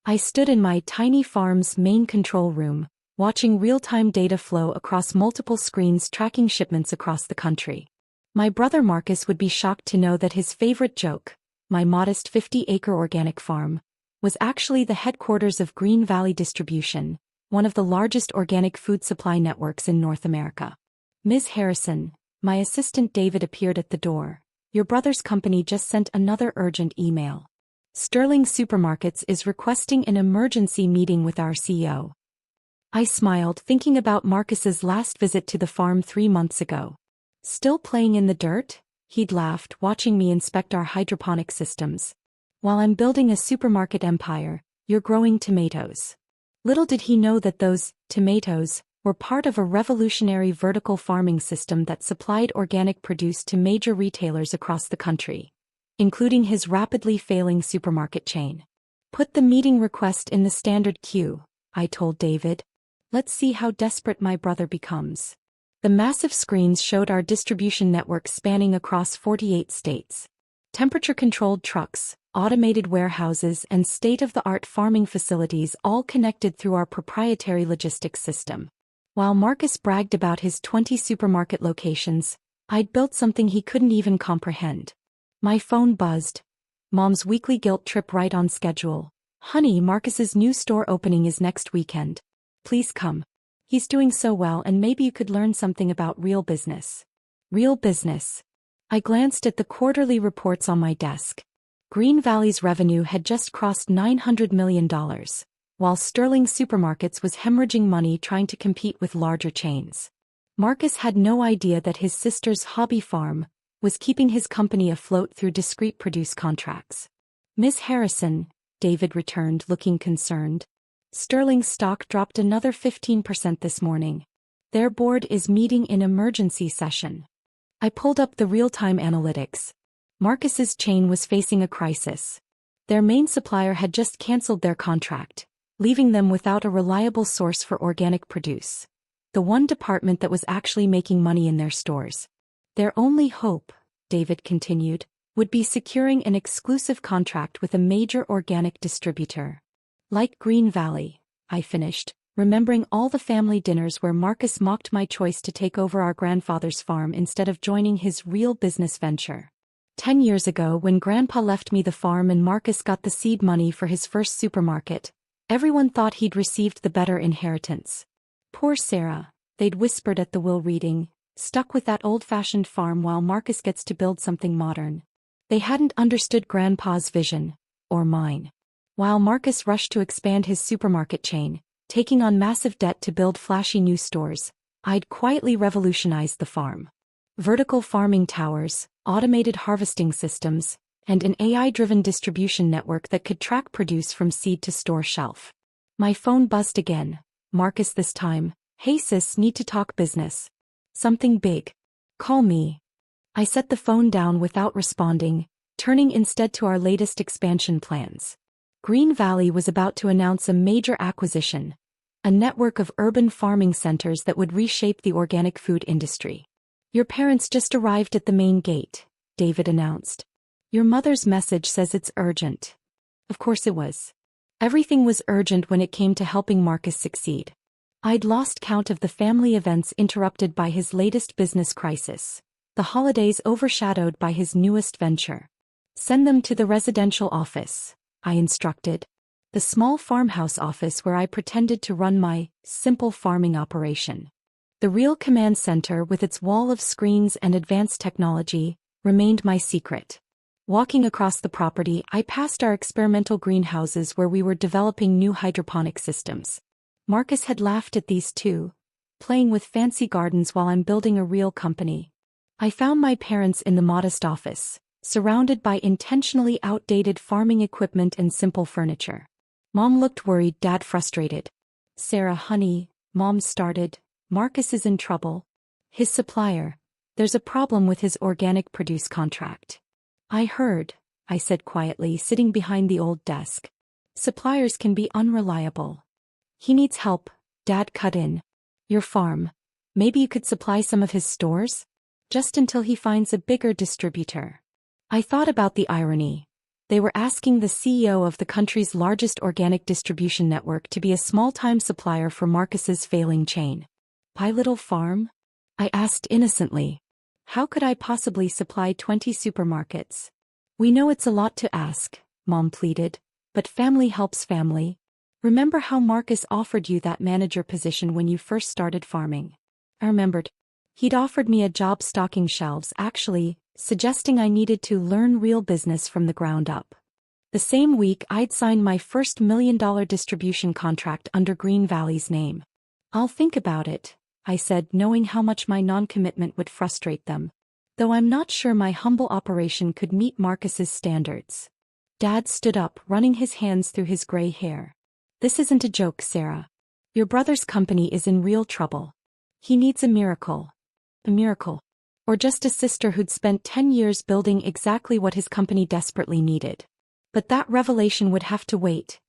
I stood in my tiny farm's main control room, watching real-time data flow across multiple screens tracking shipments across the country. My brother Marcus would be shocked to know that his favorite joke, my modest 50-acre organic farm, was actually the headquarters of Green Valley Distribution, one of the largest organic food supply networks in North America. Ms. Harrison, my assistant David appeared at the door. Your brother's company just sent another urgent email. Sterling Supermarkets is requesting an emergency meeting with our CEO. I smiled, thinking about Marcus's last visit to the farm 3 months ago. Still playing in the dirt? He'd laughed, watching me inspect our hydroponic systems. While I'm building a supermarket empire, you're growing tomatoes. Little did he know that those tomatoes were part of a revolutionary vertical farming system that supplied organic produce to major retailers across the country, including his rapidly failing supermarket chain. Put the meeting request in the standard queue, I told David. Let's see how desperate my brother becomes. The massive screens showed our distribution network spanning across 48 states. Temperature-controlled trucks, automated warehouses, and state-of-the-art farming facilities all connected through our proprietary logistics system. While Marcus bragged about his 20 supermarket locations, I'd built something he couldn't even comprehend. My phone buzzed. Mom's weekly guilt trip right on schedule. Honey, Marcus's new store opening is next weekend. Please come. He's doing so well, and maybe you could learn something about real business. Real business. I glanced at the quarterly reports on my desk. Green Valley's revenue had just crossed $900 million, while Sterling Supermarkets was hemorrhaging money trying to compete with larger chains. Marcus had no idea that his sister's hobby farm was keeping his company afloat through discrete produce contracts. Ms. Harrison, David returned, looking concerned. Sterling's stock dropped another 15% this morning. Their board is meeting in emergency session. I pulled up the real-time analytics. Marcus's chain was facing a crisis. Their main supplier had just canceled their contract, leaving them without a reliable source for organic produce, the one department that was actually making money in their stores. Their only hope, David continued, would be securing an exclusive contract with a major organic distributor. Like Green Valley, I finished, remembering all the family dinners where Marcus mocked my choice to take over our grandfather's farm instead of joining his real business venture. 10 years ago, when Grandpa left me the farm and Marcus got the seed money for his first supermarket, everyone thought he'd received the better inheritance. Poor Sarah, they'd whispered at the will reading, stuck with that old-fashioned farm while Marcus gets to build something modern. They hadn't understood Grandpa's vision, or mine. While Marcus rushed to expand his supermarket chain, taking on massive debt to build flashy new stores, I'd quietly revolutionized the farm. Vertical farming towers, automated harvesting systems, and an AI-driven distribution network that could track produce from seed to store shelf. My phone buzzed again. Marcus this time. Hey sis, need to talk business. Something big. Call me. I set the phone down without responding, turning instead to our latest expansion plans. Green Valley was about to announce a major acquisition, a network of urban farming centers that would reshape the organic food industry. Your parents just arrived at the main gate, David announced. Your mother's message says it's urgent. Of course it was. Everything was urgent when it came to helping Marcus succeed. I'd lost count of the family events interrupted by his latest business crisis, the holidays overshadowed by his newest venture. Send them to the residential office, I instructed. The small farmhouse office where I pretended to run my simple farming operation. The real command center, with its wall of screens and advanced technology, remained my secret. Walking across the property, I passed our experimental greenhouses where we were developing new hydroponic systems. Marcus had laughed at these too, playing with fancy gardens while I'm building a real company. I found my parents in the modest office, surrounded by intentionally outdated farming equipment and simple furniture. Mom looked worried, Dad frustrated. Sarah, honey, Mom started, Marcus is in trouble. His supplier, there's a problem with his organic produce contract. I heard, I said quietly, sitting behind the old desk. Suppliers can be unreliable. He needs help, Dad cut in. Your farm. Maybe you could supply some of his stores? Just until he finds a bigger distributor. I thought about the irony. They were asking the CEO of the country's largest organic distribution network to be a small-time supplier for Marcus's failing chain. "My little farm?" I asked innocently. "How could I possibly supply 20 supermarkets?" "We know it's a lot to ask," Mom pleaded, "but family helps family. Remember how Marcus offered you that manager position when you first started farming?" I remembered. He'd offered me a job stocking shelves, actually, suggesting I needed to learn real business from the ground up. The same week I'd signed my first $1 million distribution contract under Green Valley's name. "I'll think about it," I said, knowing how much my non-commitment would frustrate them. Though I'm not sure my humble operation could meet Marcus's standards. Dad stood up, running his hands through his gray hair. "This isn't a joke, Sarah. Your brother's company is in real trouble. He needs a miracle." "A miracle? Or just a sister who'd spent 10 years building exactly what his company desperately needed?" But that revelation would have to wait.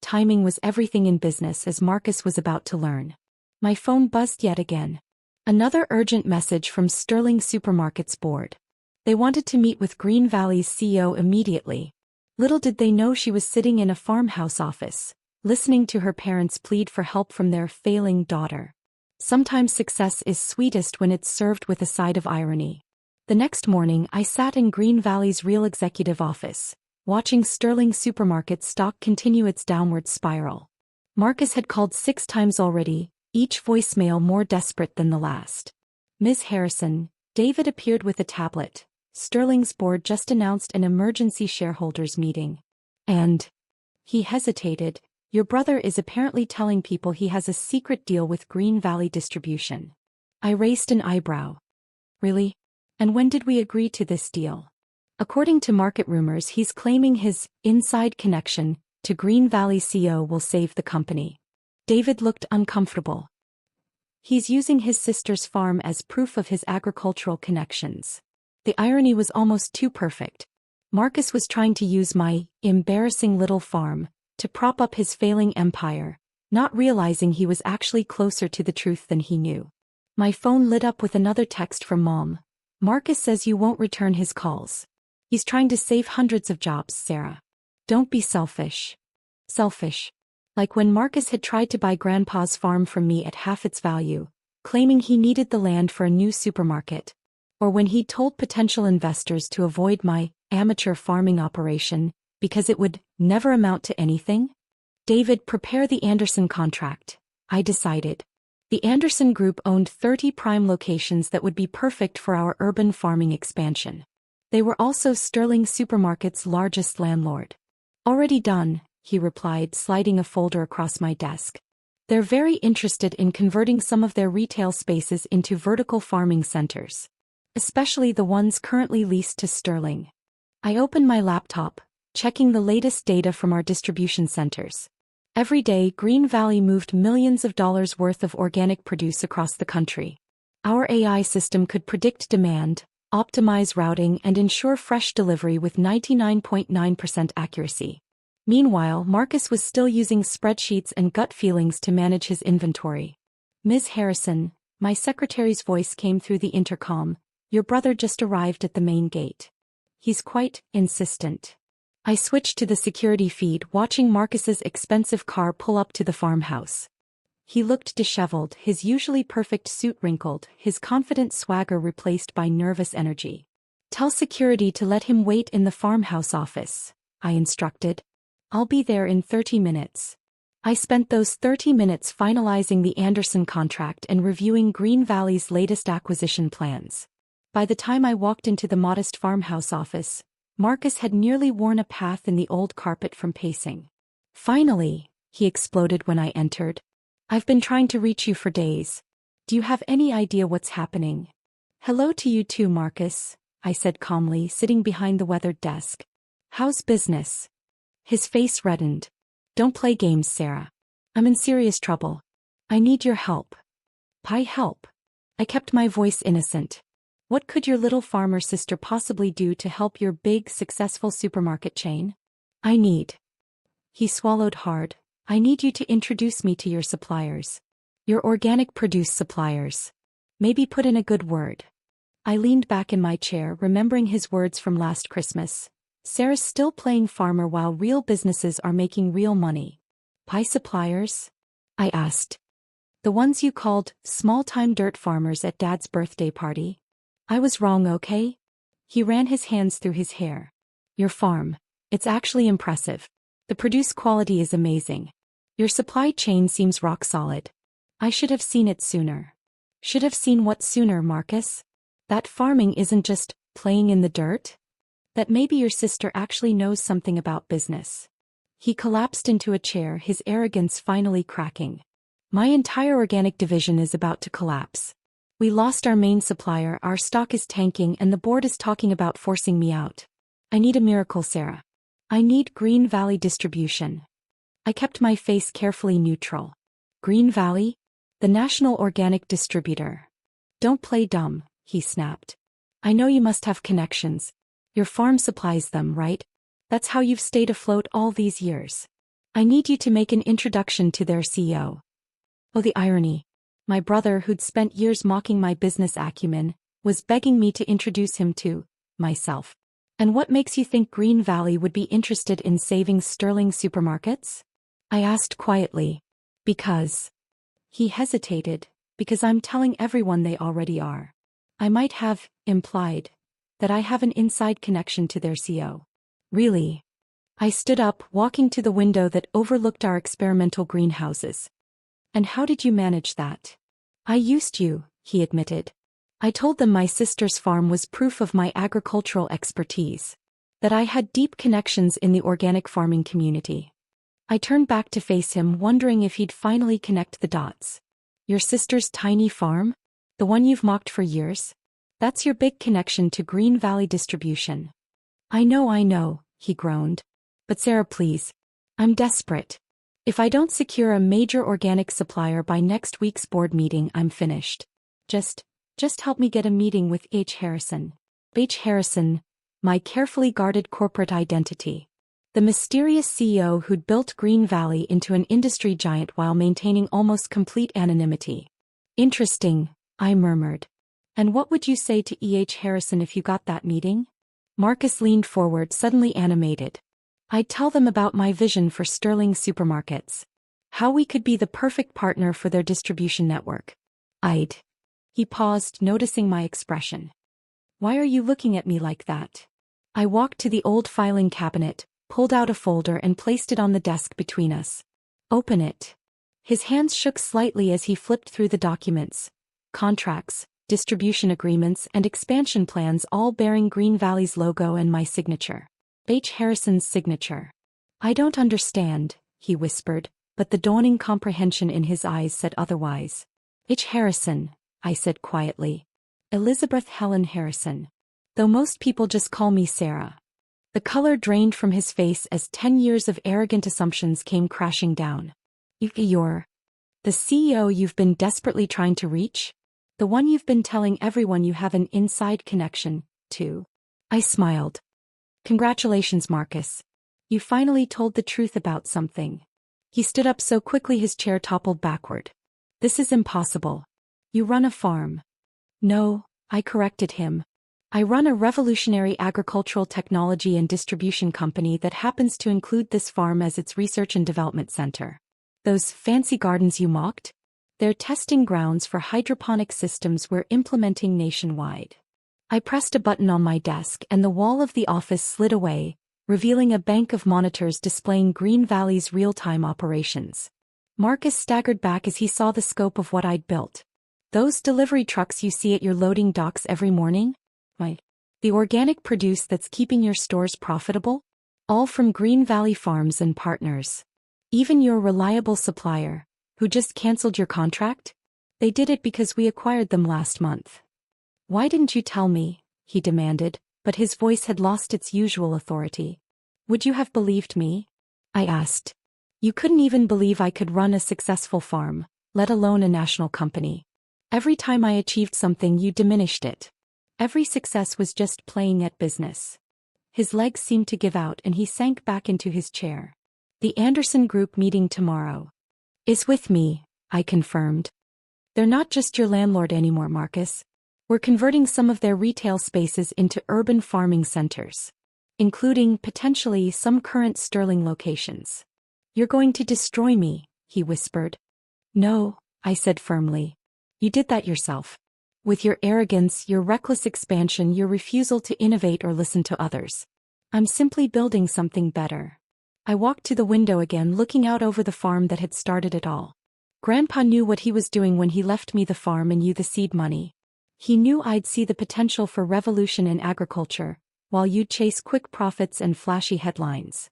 Timing was everything in business, as Marcus was about to learn. My phone buzzed yet again. Another urgent message from Sterling Supermarket's board. They wanted to meet with Green Valley's CEO immediately. Little did they know she was sitting in a farmhouse office, listening to her parents plead for help from their failing daughter. Sometimes success is sweetest when it's served with a side of irony. The next morning I sat in Green Valley's real executive office, watching Sterling Supermarket's stock continue its downward spiral. Marcus had called 6 times already, each voicemail more desperate than the last. "Ms. Harrison," David appeared with a tablet. "Sterling's board just announced an emergency shareholders meeting. And..." He hesitated. "Your brother is apparently telling people he has a secret deal with Green Valley Distribution." I raised an eyebrow. "Really? And when did we agree to this deal?" "According to market rumors, he's claiming his inside connection to Green Valley CEO will save the company." David looked uncomfortable. "He's using his sister's farm as proof of his agricultural connections." The irony was almost too perfect. Marcus was trying to use my embarrassing little farm to prop up his failing empire, not realizing he was actually closer to the truth than he knew. My phone lit up with another text from Mom. "Marcus says you won't return his calls. He's trying to save hundreds of jobs, Sarah. Don't be selfish." Selfish. Like when Marcus had tried to buy Grandpa's farm from me at half its value, claiming he needed the land for a new supermarket. Or when he told potential investors to avoid my amateur farming operation because it would never amount to anything. "David, prepare the Anderson contract," I decided. The Anderson Group owned 30 prime locations that would be perfect for our urban farming expansion. They were also Sterling Supermarket's largest landlord. "Already done," he replied, sliding a folder across my desk. "They're very interested in converting some of their retail spaces into vertical farming centers, especially the ones currently leased to Sterling." I opened my laptop, checking the latest data from our distribution centers. Every day, Green Valley moved millions of dollars worth of organic produce across the country. Our AI system could predict demand, optimize routing, and ensure fresh delivery with 99.9% accuracy. Meanwhile, Marcus was still using spreadsheets and gut feelings to manage his inventory. "Ms. Harrison," my secretary's voice came through the intercom, "your brother just arrived at the main gate. He's quite insistent." I switched to the security feed, watching Marcus's expensive car pull up to the farmhouse. He looked disheveled, his usually perfect suit wrinkled, his confident swagger replaced by nervous energy. "Tell security to let him wait in the farmhouse office," I instructed. "I'll be there in 30 minutes. I spent those 30 minutes finalizing the Anderson contract and reviewing Green Valley's latest acquisition plans. By the time I walked into the modest farmhouse office, Marcus had nearly worn a path in the old carpet from pacing. "Finally," he exploded when I entered. "I've been trying to reach you for days. Do you have any idea what's happening?" "Hello to you too, Marcus," I said calmly, sitting behind the weathered desk. "How's business?" His face reddened. "Don't play games, Sarah. I'm in serious trouble. I need your help." "Pie help?" I kept my voice innocent. "What could your little farmer sister possibly do to help your big, successful supermarket chain?" "I need..." He swallowed hard. "I need you to introduce me to your suppliers. Your organic produce suppliers. Maybe put in a good word." I leaned back in my chair, remembering his words from last Christmas. Sarah's still playing farmer while real businesses are making real money. Pie suppliers? I asked. The ones you called small-time dirt farmers at Dad's birthday party? I was wrong, okay? He ran his hands through his hair. Your farm. It's actually impressive. The produce quality is amazing. Your supply chain seems rock solid. I should have seen it sooner. Should have seen what sooner, Marcus? That farming isn't just playing in the dirt? That maybe your sister actually knows something about business. He collapsed into a chair, his arrogance finally cracking. My entire organic division is about to collapse. We lost our main supplier, our stock is tanking, and the board is talking about forcing me out. I need a miracle, Sarah. I need Green Valley distribution. I kept my face carefully neutral. Green Valley? The national organic distributor. Don't play dumb, he snapped. I know you must have connections. Your farm supplies them, right? That's how you've stayed afloat all these years. I need you to make an introduction to their CEO. Oh, the irony. My brother, who'd spent years mocking my business acumen, was begging me to introduce him to myself. And what makes you think Green Valley would be interested in saving Sterling supermarkets? I asked quietly. Because. He hesitated. Because I'm telling everyone they already are. I might have implied that I have an inside connection to their CEO. Really? I stood up, walking to the window that overlooked our experimental greenhouses. And how did you manage that? I used you, he admitted. I told them my sister's farm was proof of my agricultural expertise. That I had deep connections in the organic farming community. I turned back to face him, wondering if he'd finally connect the dots. Your sister's tiny farm? The one you've mocked for years? That's your big connection to Green Valley distribution. I know, he groaned. But Sarah, please. I'm desperate. If I don't secure a major organic supplier by next week's board meeting, I'm finished. Just help me get a meeting with H. Harrison. H. Harrison, my carefully guarded corporate identity. The mysterious CEO who'd built Green Valley into an industry giant while maintaining almost complete anonymity. Interesting, I murmured. And what would you say to E. H. Harrison if you got that meeting? Marcus leaned forward, suddenly animated. I'd tell them about my vision for Sterling supermarkets. How we could be the perfect partner for their distribution network. He paused, noticing my expression. Why are you looking at me like that? I walked to the old filing cabinet, pulled out a folder and placed it on the desk between us. Open it. His hands shook slightly as he flipped through the documents. Contracts, distribution agreements, and expansion plans, all bearing Green Valley's logo and my signature. H. Harrison's signature. I don't understand, he whispered, but the dawning comprehension in his eyes said otherwise. H. Harrison, I said quietly. Elizabeth Helen Harrison. Though most people just call me Sarah. The color drained from his face as 10 years of arrogant assumptions came crashing down. You're the CEO you've been desperately trying to reach? The one you've been telling everyone you have an inside connection to? I smiled. Congratulations, Marcus. You finally told the truth about something. He stood up so quickly his chair toppled backward. This is impossible. You run a farm. No, I corrected him. I run a revolutionary agricultural technology and distribution company that happens to include this farm as its research and development center. Those fancy gardens you mocked? They're testing grounds for hydroponic systems we're implementing nationwide. I pressed a button on my desk and the wall of the office slid away, revealing a bank of monitors displaying Green Valley's real-time operations. Marcus staggered back as he saw the scope of what I'd built. Those delivery trucks you see at your loading docks every morning? The organic produce that's keeping your stores profitable? All from Green Valley Farms and Partners. Even your reliable supplier, who just canceled your contract? They did it because we acquired them last month. Why didn't you tell me? He demanded, but his voice had lost its usual authority. Would you have believed me? I asked. You couldn't even believe I could run a successful farm, let alone a national company. Every time I achieved something, you diminished it. Every success was just playing at business. His legs seemed to give out and he sank back into his chair. The Anderson Group meeting tomorrow is with me, I confirmed. They're not just your landlord anymore, Marcus. We're converting some of their retail spaces into urban farming centers. including, potentially, some current Sterling locations. "You're going to destroy me," he whispered. "No," I said firmly. "You did that yourself. With your arrogance, your reckless expansion, your refusal to innovate or listen to others. I'm simply building something better." I walked to the window again, looking out over the farm that had started it all. Grandpa knew what he was doing when he left me the farm and you the seed money. He knew I'd see the potential for revolution in agriculture, while you'd chase quick profits and flashy headlines.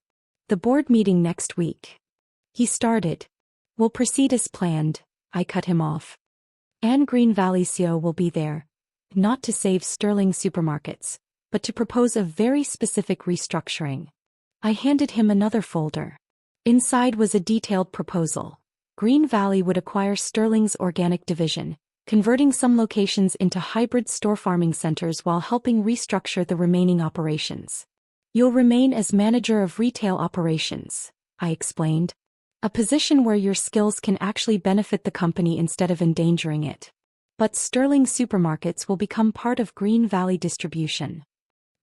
"The board meeting next week," he started. "Will proceed as planned," I cut him off. "Anne Green Valley CEO will be there, not to save Sterling supermarkets, but to propose a very specific restructuring." I handed him another folder. Inside was a detailed proposal. Green Valley would acquire Sterling's organic division, converting some locations into hybrid store farming centers while helping restructure the remaining operations. "You'll remain as manager of retail operations," I explained. "A position where your skills can actually benefit the company instead of endangering it. But Sterling supermarkets will become part of Green Valley distribution."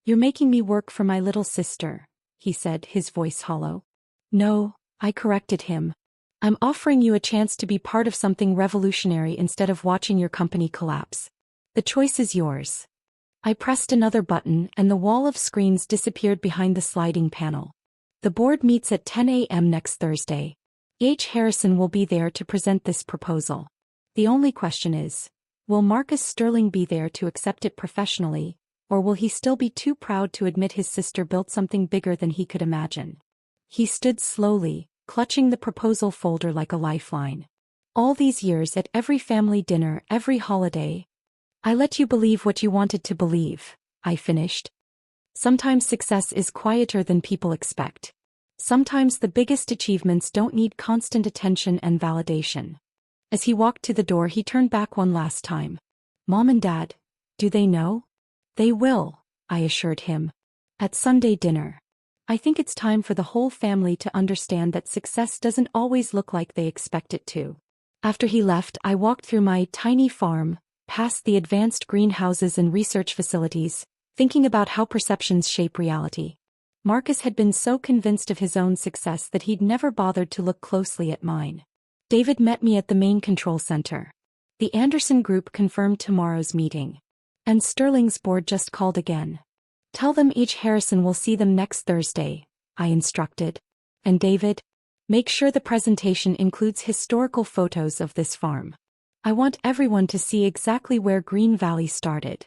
"You're making me work for my little sister," he said, his voice hollow. "No," I corrected him. "I'm offering you a chance to be part of something revolutionary instead of watching your company collapse. The choice is yours." I pressed another button and the wall of screens disappeared behind the sliding panel. "The board meets at 10 a.m. next Thursday. H. Harrison will be there to present this proposal. The only question is, will Marcus Sterling be there to accept it professionally, or will he still be too proud to admit his sister built something bigger than he could imagine?" He stood slowly, clutching the proposal folder like a lifeline. "All these years, at every family dinner, every holiday, I let you believe what you wanted to believe," I finished. "Sometimes success is quieter than people expect. Sometimes the biggest achievements don't need constant attention and validation." As he walked to the door, he turned back one last time. "Mom and Dad, do they know?" "They will," I assured him. "At Sunday dinner. I think it's time for the whole family to understand that success doesn't always look like they expect it to." After he left, I walked through my tiny farm, past the advanced greenhouses and research facilities, thinking about how perceptions shape reality. Marcus had been so convinced of his own success that he'd never bothered to look closely at mine. David met me at the main control center. The Anderson Group confirmed tomorrow's meeting. And Sterling's board just called again. "Tell them H. Harrison will see them next Thursday," I instructed. "And David, make sure the presentation includes historical photos of this farm. I want everyone to see exactly where Green Valley started."